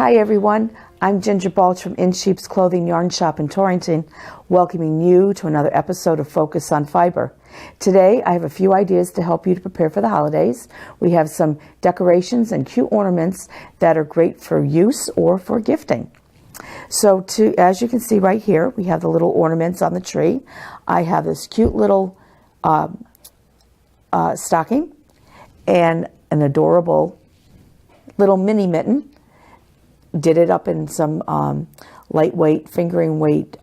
Hi everyone, I'm Ginger Balch from In Sheep's Clothing Yarn Shop in Torrington, welcoming you to another episode of Focus on Fiber. Today I have a few ideas to help you to prepare for the holidays. We have some decorations and cute ornaments that are great for use or for gifting. So as you can see right here, we have the little ornaments on the tree. I have this cute little stocking and an adorable little mini mitten. Did it up in some lightweight, fingering weight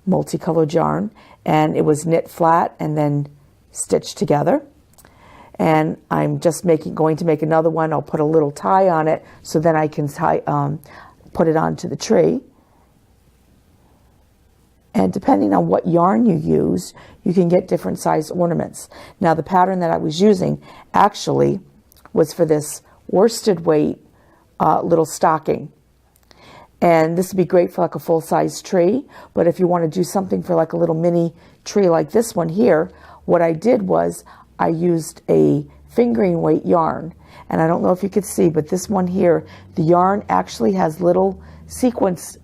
multicolored yarn, and it was knit flat and then stitched together. And I'm just going to make another one. I'll put a little tie on it so then I can put it onto the tree. And depending on what yarn you use, you can get different size ornaments. Now the pattern that I was using actually was for this worsted weight little stocking, and this would be great for like a full-size tree. But if you want to do something for like a little mini tree like this one here, what I did was I used a fingering weight yarn, and I don't know if you could see, but this one here, the yarn actually has little sequins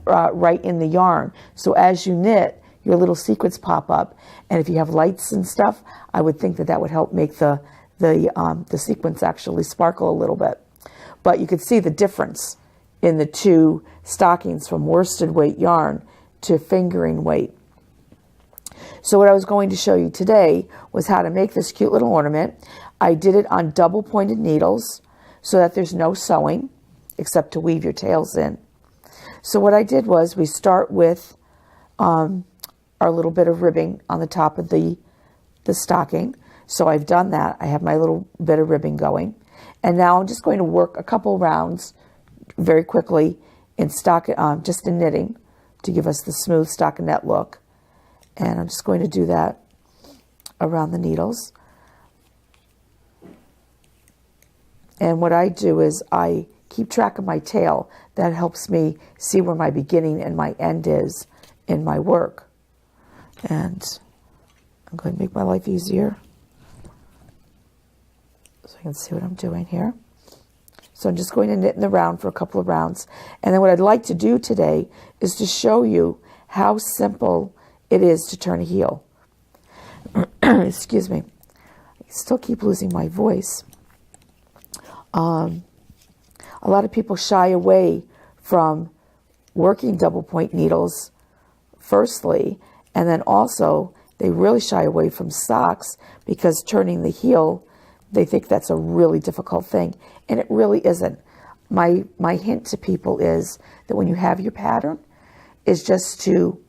right in the yarn, so as you knit, your little sequins pop up, and if you have lights and stuff, I would think that that would help make the sequins actually sparkle a little bit. But you could see the difference in the two stockings from worsted weight yarn to fingering weight. So what I was going to show you today was how to make this cute little ornament. I did it on double pointed needles so that there's no sewing except to weave your tails in. So what I did was we start with our little bit of ribbing on the top of the stocking. So I've done that. I have my little bit of ribbing going. And now I'm just going to work a couple rounds very quickly in just in knitting to give us the smooth stockinette look. And I'm just going to do that around the needles. And what I do is I keep track of my tail. That helps me see where my beginning and my end is in my work. And I'm going to make my life easier, so you can see what I'm doing here. So I'm just going to knit in the round for a couple of rounds. And then what I'd like to do today is to show you how simple it is to turn a heel. Excuse me. I still keep losing my voice. A lot of people shy away from working double point needles, firstly, and then also they really shy away from socks because turning the heel, they think that's a really difficult thing, and it really isn't. My hint to people is that when you have your pattern, is just to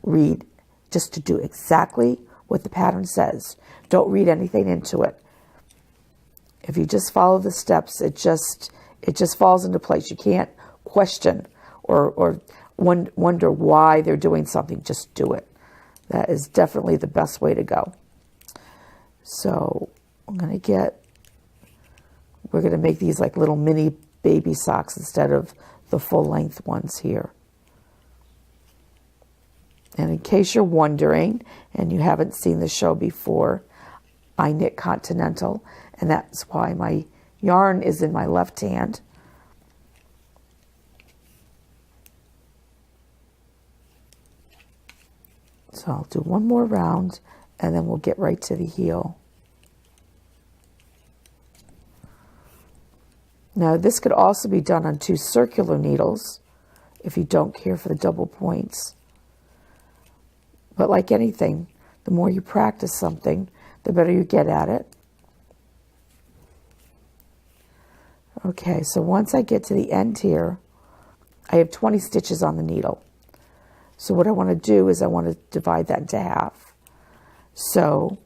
read, just to do exactly what the pattern says. Don't read anything into it. If you just follow the steps, it just falls into place. You can't question or wonder why they're doing something. Just do it. That is definitely the best way to go. So we're going to make these like little mini baby socks instead of the full length ones here. And in case you're wondering and you haven't seen the show before, I knit continental, and that's why my yarn is in my left hand. So I'll do one more round and then we'll get right to the heel. Now this could also be done on 2 circular needles if you don't care for the double points. But like anything, the more you practice something, the better you get at it. Okay, so once I get to the end here, I have 20 stitches on the needle. So what I want to do is I want to divide that into half. So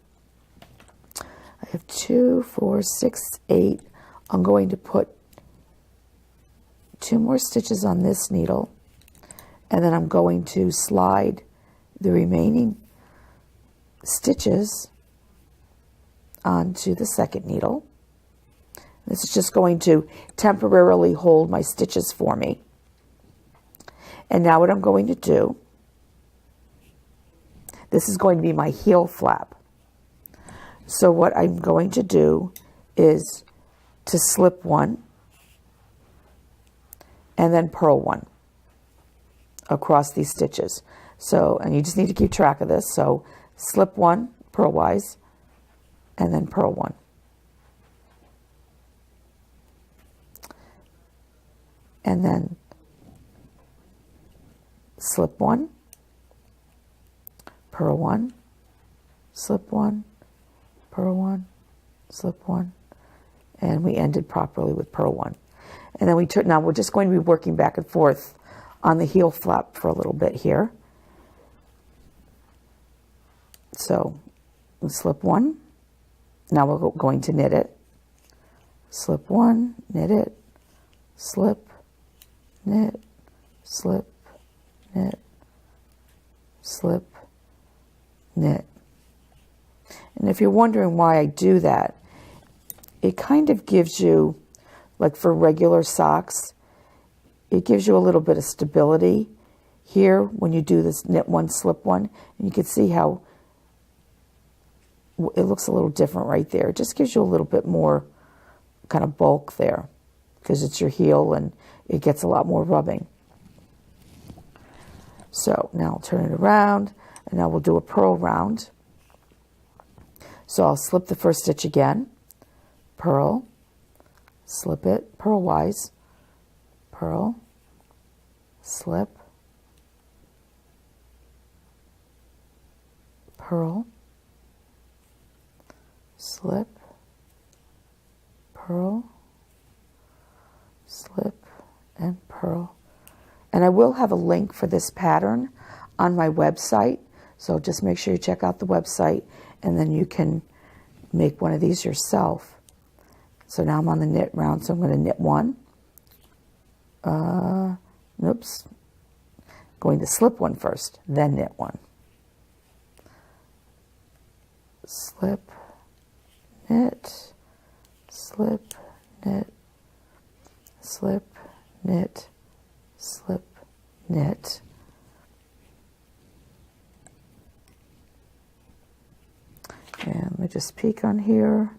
I have 2, 4, 6, 8. I'm going to put 2 more stitches on this needle, and then I'm going to slide the remaining stitches onto the second needle. This is just going to temporarily hold my stitches for me. And now what I'm going to do, this is going to be my heel flap. So what I'm going to do is to slip one, and then purl 1 across these stitches. So, and you just need to keep track of this. So slip 1 purlwise, and then purl 1. And then slip 1, purl 1, slip 1, purl 1, slip 1, and we ended properly with purl 1. And then we took, now we're just going to be working back and forth on the heel flap for a little bit here. So we slip 1, now we're going to knit it, slip 1, knit it, slip, knit, slip, knit, slip, knit. And if you're wondering why I do that, it kind of gives you, like for regular socks, it gives you a little bit of stability here when you do this knit 1, slip 1. And you can see how it looks a little different right there. It just gives you a little bit more kind of bulk there because it's your heel and it gets a lot more rubbing. So now I'll turn it around, and now we'll do a purl round. So I'll slip the first stitch again, purl, slip it purlwise, purl, slip, purl, slip, purl, slip, and purl. And I will have a link for this pattern on my website, so just make sure you check out the website, and then you can make one of these yourself. So now I'm on the knit round, so I'm going to knit 1. Going to slip 1 first, then knit 1. Slip, knit, slip, knit, slip, knit, slip, knit. And let me just peek on here.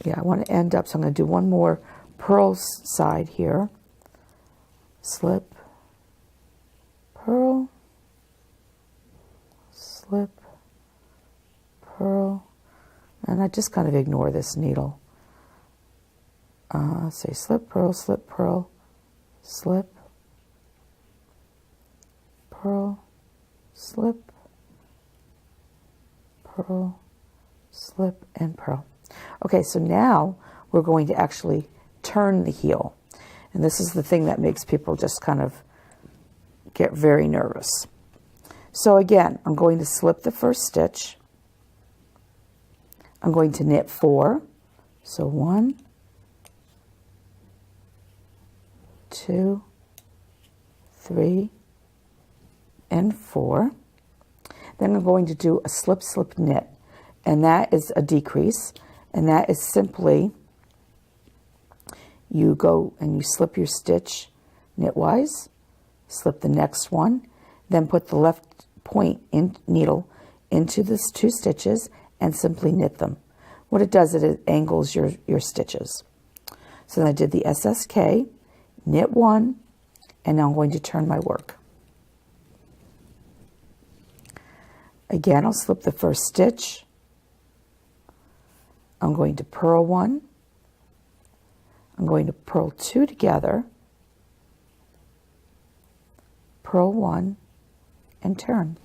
Yeah, I want to end up, so I'm going to do one more purl side here. Slip, purl, slip, purl, and I just kind of ignore this needle. Say slip, purl, slip, purl, slip, purl, slip, purl, slip, and purl. Okay, so now we're going to actually turn the heel. And this is the thing that makes people just kind of get very nervous. So again, I'm going to slip the first stitch. I'm going to knit 4. So 1, 2, 3, and 4. Then I'm going to do a slip, slip, knit. And that is a decrease. And that is simply, you go and you slip your stitch knitwise, slip the next one, then put the left point in needle into the 2 stitches and simply knit them. What it does is it angles your stitches. So then I did the SSK, knit 1, and now I'm going to turn my work. Again, I'll slip the first stitch. I'm going to purl 1. I'm going to purl 2 together, purl 1, and turn.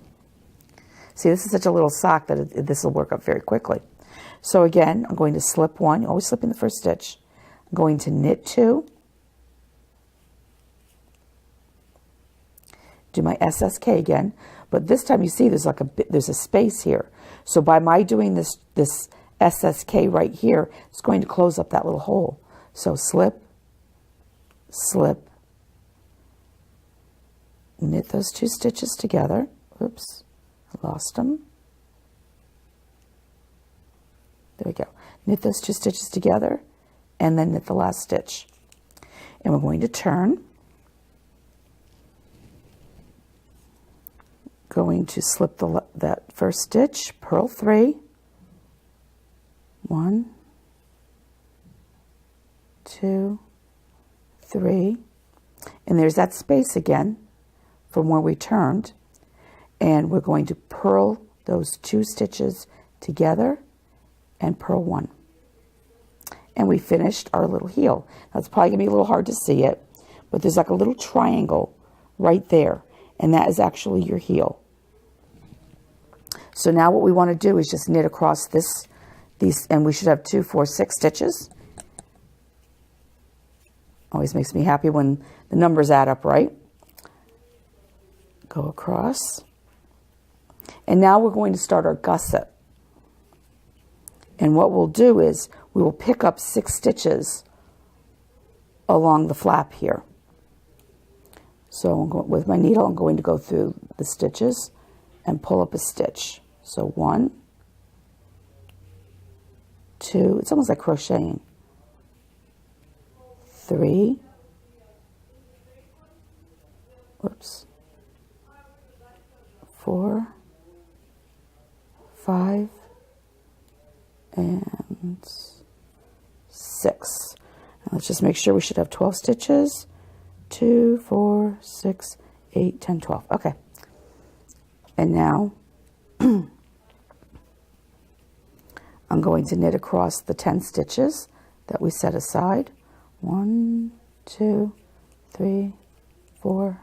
See, this is such a little sock that this will work up very quickly. So again, I'm going to slip 1, always slip in the first stitch. I'm going to knit 2, do my SSK again, but this time you see there's a space here. So by my doing this SSK right here, it's going to close up that little hole. So slip, slip, knit those 2 stitches together. Oops, I lost them. There we go. Knit those 2 stitches together and then knit the last stitch. And we're going to turn. Going to slip that first stitch, purl 3, 1, 2, 3. And there's that space again from where we turned. And we're going to purl those 2 stitches together and purl 1. And we finished our little heel. Now it's probably going to be a little hard to see it, but there's like a little triangle right there, and that is actually your heel. So now what we want to do is just knit across these, and we should have 2, 4, 6 stitches. Always makes me happy when the numbers add up, right? Go across. And now we're going to start our gusset. And what we'll do is we will pick up 6 stitches along the flap here. So with my needle, I'm going to go through the stitches and pull up a stitch. So 1, 2, it's almost like crocheting. 3, whoops, 4, 5, and 6. And let's just make sure we should have 12 stitches. 2, 4, 6, 8, 10, 12. Okay. And now I'm going to knit across the 10 stitches that we set aside. 1, 2, 3, 4,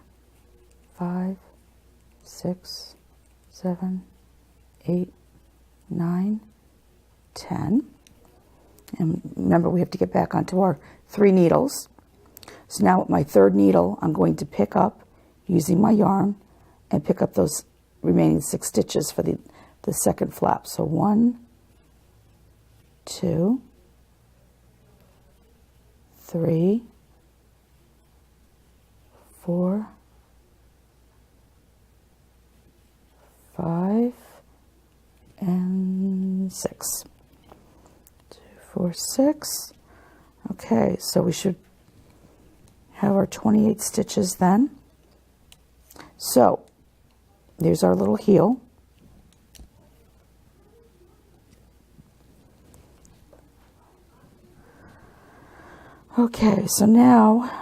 5, 6, 7, 8, 9, 10. And remember, we have to get back onto our 3 needles. So now with my 3rd needle, I'm going to pick up, using my yarn, and pick up those remaining 6 stitches for the 2nd flap. So 1, 2, 3, 4, 5, and 6. 2, 4, 6. Okay, so we should have our 28 stitches then. So there's our little heel. Okay, so now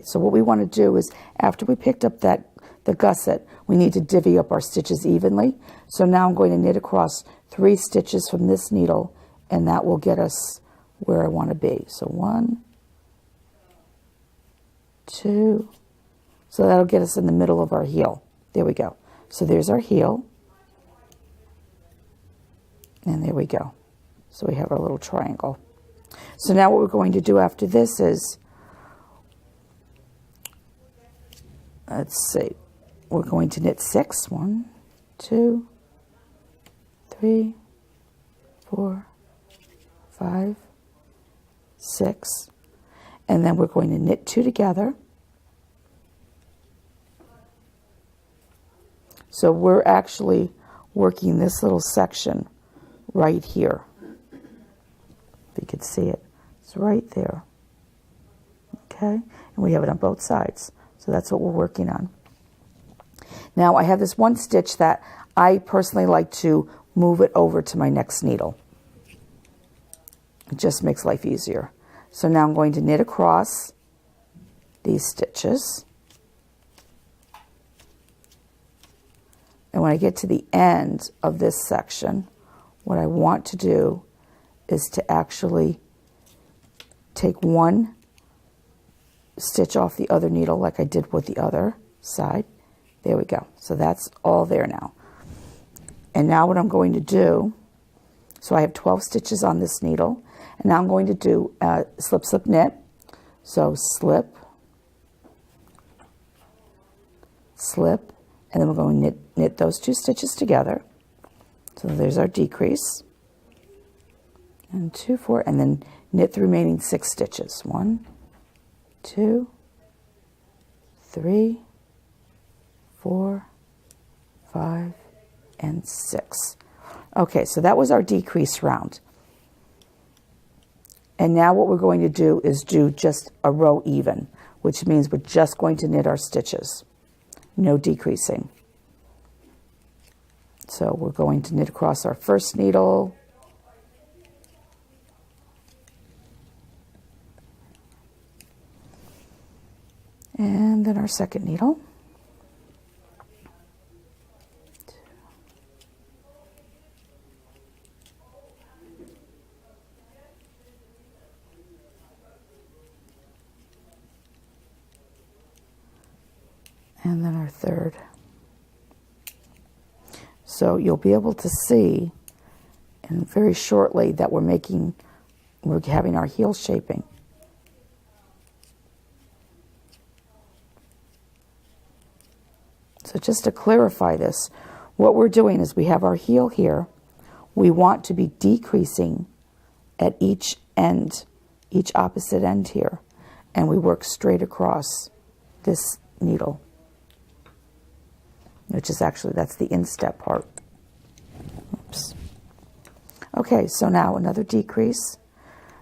so what we want to do is, after we picked up the gusset, we need to divvy up our stitches evenly. So now I'm going to knit across 3 stitches from this needle, and that will get us where I want to be. So 1, 2, so that'll get us in the middle of our heel. There we go. So there's our heel, and there we go. So we have our little triangle. So now what we're going to do after this is, let's see, we're going to knit 6. 1, 2, 3, 4, 5, 6, and then we're going to knit 2 together. So we're actually working this little section right here. If you could see it, it's right there. Okay, and we have it on both sides. So that's what we're working on. Now I have this one stitch that I personally like to move it over to my next needle. It just makes life easier. So now I'm going to knit across these stitches. And when I get to the end of this section, what I want to do is to actually take 1 stitch off the other needle like I did with the other side. There we go. So that's all there now. And now what I'm going to do, so I have 12 stitches on this needle, and now I'm going to do slip, slip, knit. So slip, slip, and then we're going to knit those 2 stitches together. So there's our decrease. And 2, 4, and then knit the remaining 6 stitches. 1, 2, 3, 4, 5, and 6. Okay, so that was our decrease round. And now what we're going to do is do just a row even, which means we're just going to knit our stitches. No decreasing. So we're going to knit across our first needle, And then our second needle. And then our third. So you'll be able to see, and very shortly, that we're having our heel shaping. So just to clarify this, what we're doing is we have our heel here. We want to be decreasing at each end, each opposite end here, and we work straight across this needle, which is actually, that's the instep part. Oops. Okay, so now another decrease.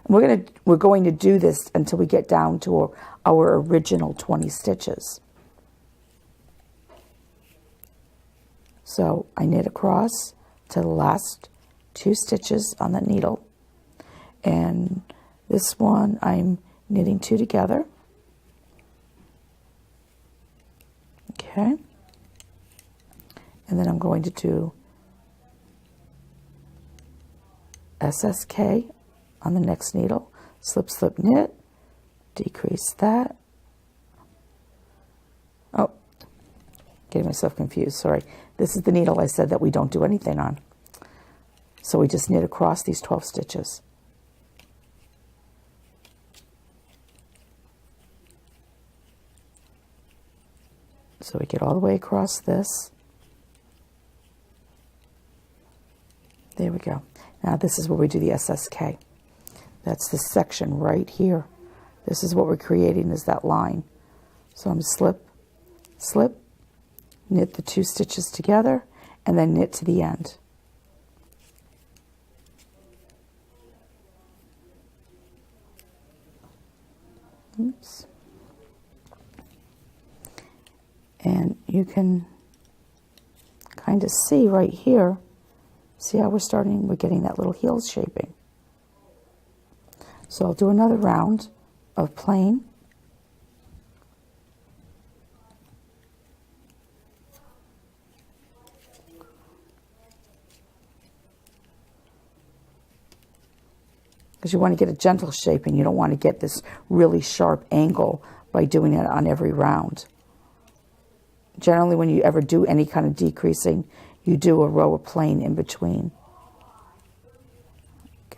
We're going to do this until we get down to our original 20 stitches. So I knit across to the last 2 stitches on the needle, and this one I'm knitting 2 together. Okay. And then I'm going to do SSK on the next needle, slip, slip, knit, decrease that. Oh, getting myself confused, sorry. This is the needle I said that we don't do anything on. So we just knit across these 12 stitches. So we get all the way across this. There we go. Now this is where we do the SSK. That's this section right here. This is what we're creating, is that line. So I'm slip, slip, knit the 2 stitches together, and then knit to the end. Oops. And you can kind of see right here, see how we're getting that little heel shaping. So I'll do another round of plain. Because you want to get a gentle shaping. You don't want to get this really sharp angle by doing it on every round. Generally, when you ever do any kind of decreasing, you do a row of plain in between. Go.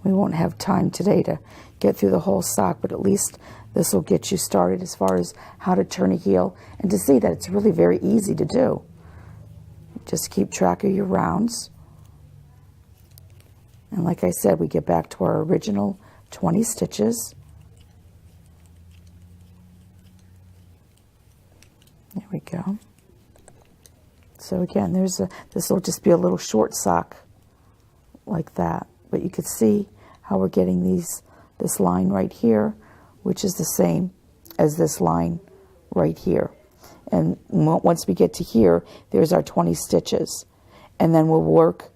We won't have time today to get through the whole sock, but at least this will get you started as far as how to turn a heel and to see that it's really very easy to do. Just keep track of your rounds. And like I said, we get back to our original 20 stitches. There we go. So again, this will just be a little short sock like that. But you could see how we're getting this line right here, which is the same as this line right here. And once we get to here, there's our 20 stitches. And then we'll work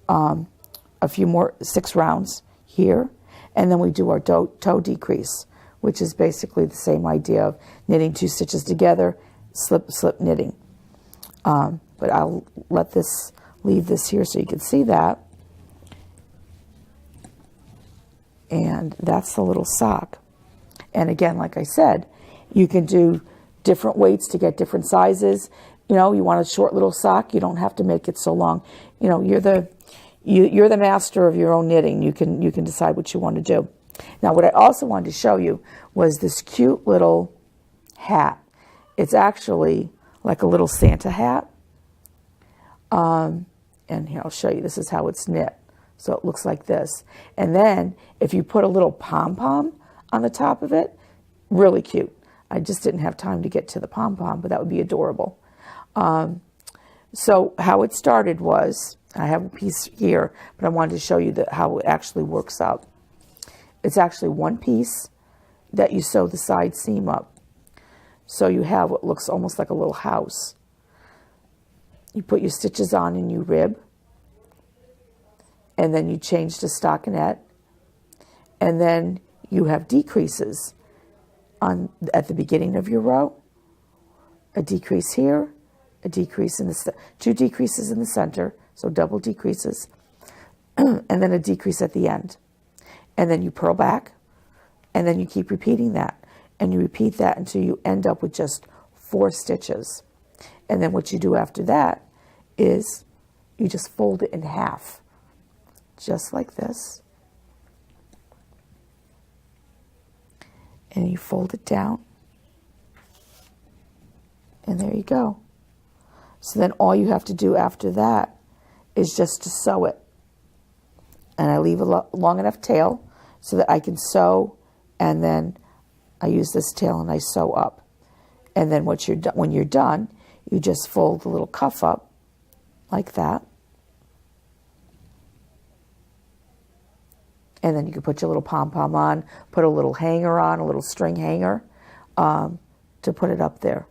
a few more, 6 rounds here. And then we do our toe decrease, which is basically the same idea of knitting 2 stitches together, slip, slip, knitting. But I'll leave this here so you can see that. And that's the little sock. And again, like I said, you can do different weights to get different sizes. You know, you want a short little sock, you don't have to make it so long. You know, you're the master of your own knitting. You can decide what you want to do. Now, what I also wanted to show you was this cute little hat. It's actually like a little Santa hat. And here, I'll show you. This is how it's knit. So it looks like this. And then if you put a little pom-pom on the top of it, really cute. I just didn't have time to get to the pom-pom, but that would be adorable. So how it started was, I have a piece here, but I wanted to show you how it actually works out. It's actually one piece that you sew the side seam up. So you have what looks almost like a little house. You put your stitches on and you rib, and then you change to stockinette, And then you have decreases at the beginning of your row, a decrease here, a decrease in the, 2 decreases in the center, so double decreases, and then a decrease at the end. And then you purl back, and then you keep repeating that. And you repeat that until you end up with just 4 stitches. And then what you do after that is you just fold it in half, just like this. And you fold it down. And there you go. So then all you have to do after that is just to sew it. And I leave a long enough tail so that I can sew, and then I use this tail and I sew up. And then when you're done, you just fold the little cuff up like that. And then you can put your little pom-pom on, put a little hanger on, a little string hanger, to put it up there.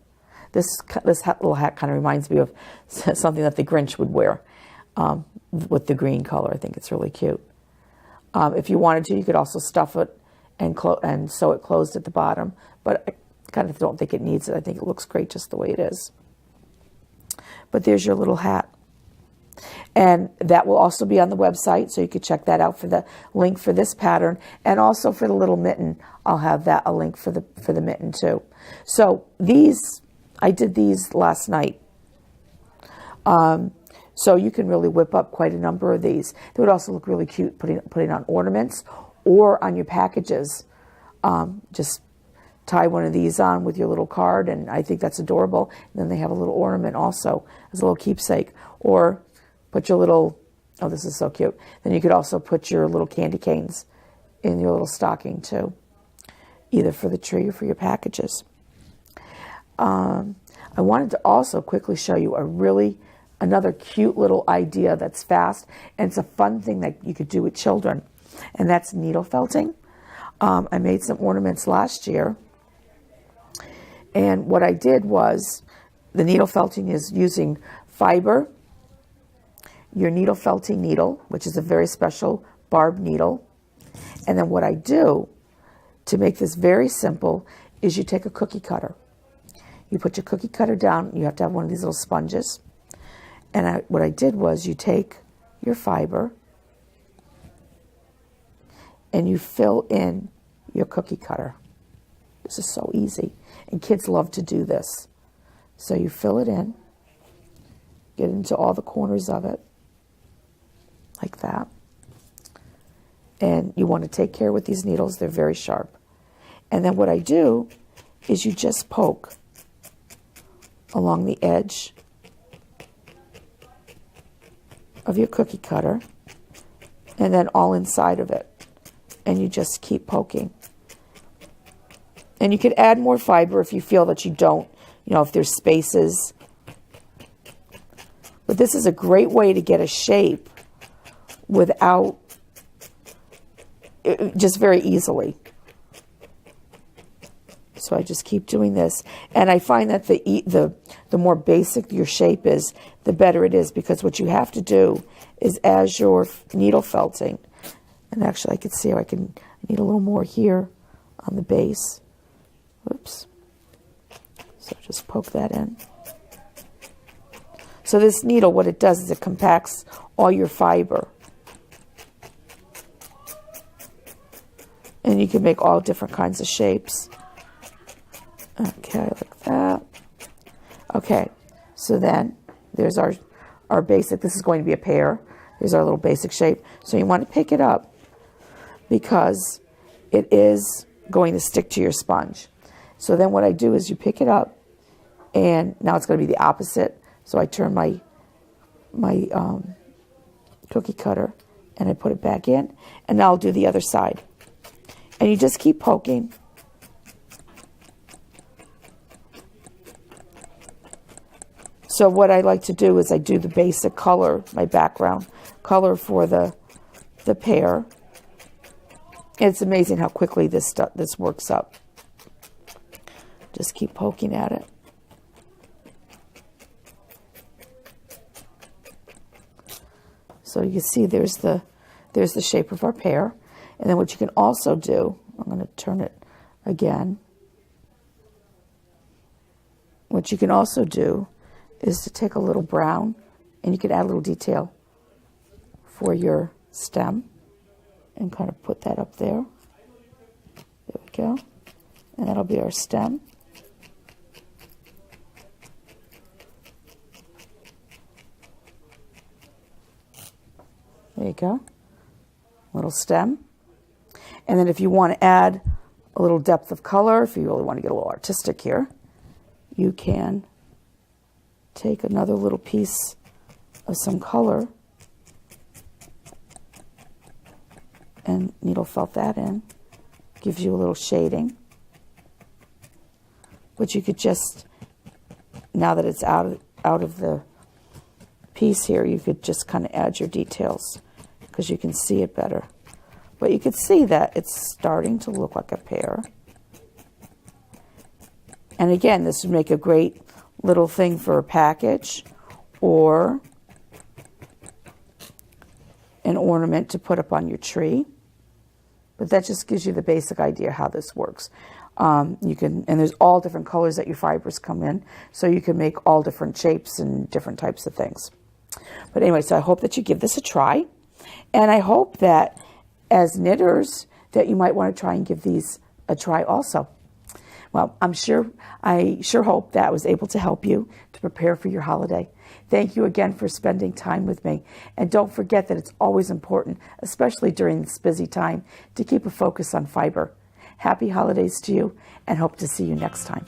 This little hat kind of reminds me of something that the Grinch would wear, with the green color. I think it's really cute. If you wanted to, you could also stuff it and sew it closed at the bottom, but I kind of don't think it needs it. I think it looks great just the way it is. But there's your little hat. And that will also be on the website, so you could check that out for the link for this pattern, and also for the little mitten. I'll have a link for the mitten too. So I did these last night. So you can really whip up quite a number of these. They would also look really cute putting on ornaments or on your packages. Just tie one of these on with your little card, and I think that's adorable. And then they have a little ornament also as a little keepsake. Or put your little, oh, this is so cute. Then you could also put your little candy canes in your little stocking too, either for the tree or for your packages. I wanted to also quickly show you another cute little idea that's fast, and it's a fun thing that you could do with children, and that's needle felting. I made some ornaments last year, and what I did was, the needle felting is using fiber, your needle felting needle, which is a very special barbed needle, and then what I do to make this very simple is you take a cookie cutter. You put your cookie cutter down. You have to have one of these little sponges. And what I did was you take your fiber and you fill in your cookie cutter. This is so easy. And kids love to do this. So you fill it in, get into all the corners of it, like that. And you want to take care with these needles. They're very sharp. And then what I do is you just poke along the edge of your cookie cutter, and then all inside of it, and you just keep poking. And you could add more fiber if you feel that you don't, if there's spaces. But this is a great way to get a shape without, just very easily. So I just keep doing this, and I find that the more basic your shape is, the better it is, because what you have to do is, as you're needle felting, and actually I can see how I need a little more here on the base. Whoops. So just poke that in. So this needle, what it does is it compacts all your fiber. And you can make all different kinds of shapes. Okay, like that. Okay, so then there's our basic. This is going to be a pear. Here's our little basic shape. So you want to pick it up because it is going to stick to your sponge. So then what I do is you pick it up, and now it's going to be the opposite. So I turn my cookie cutter and I put it back in, and now I'll do the other side. And you just keep poking. So what I like to do is I do the basic color, my background color for the pear. It's amazing how quickly this works up. Just keep poking at it. So you can see there's the shape of our pear. And then what you can also do, I'm going to turn it again. What you can also do is to take a little brown, and you can add a little detail for your stem and kind of put that up there. There we go. And that'll be our stem. There you go. Little stem. And then if you want to add a little depth of color, if you really want to get a little artistic here, you can take another little piece of some color and needle felt that in. Gives you a little shading. But you could just, now that it's out of the piece here, you could just kind of add your details because you can see it better. But you could see that it's starting to look like a pear. And again, this would make a great little thing for a package or an ornament to put up on your tree. But that just gives you the basic idea how this works. You can, and there's all different colors that your fibers come in, so you can make all different shapes and different types of things. But anyway, so I hope that you give this a try, and I hope that as knitters that you might want to try and give these a try also. Well, I sure hope that I was able to help you to prepare for your holiday. Thank you again for spending time with me. And don't forget that it's always important, especially during this busy time, to keep a focus on fiber. Happy holidays to you, and hope to see you next time.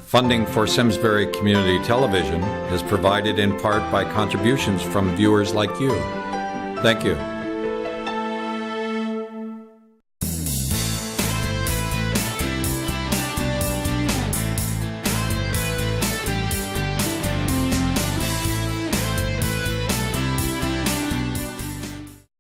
Funding for Simsbury Community Television is provided in part by contributions from viewers like you. Thank you.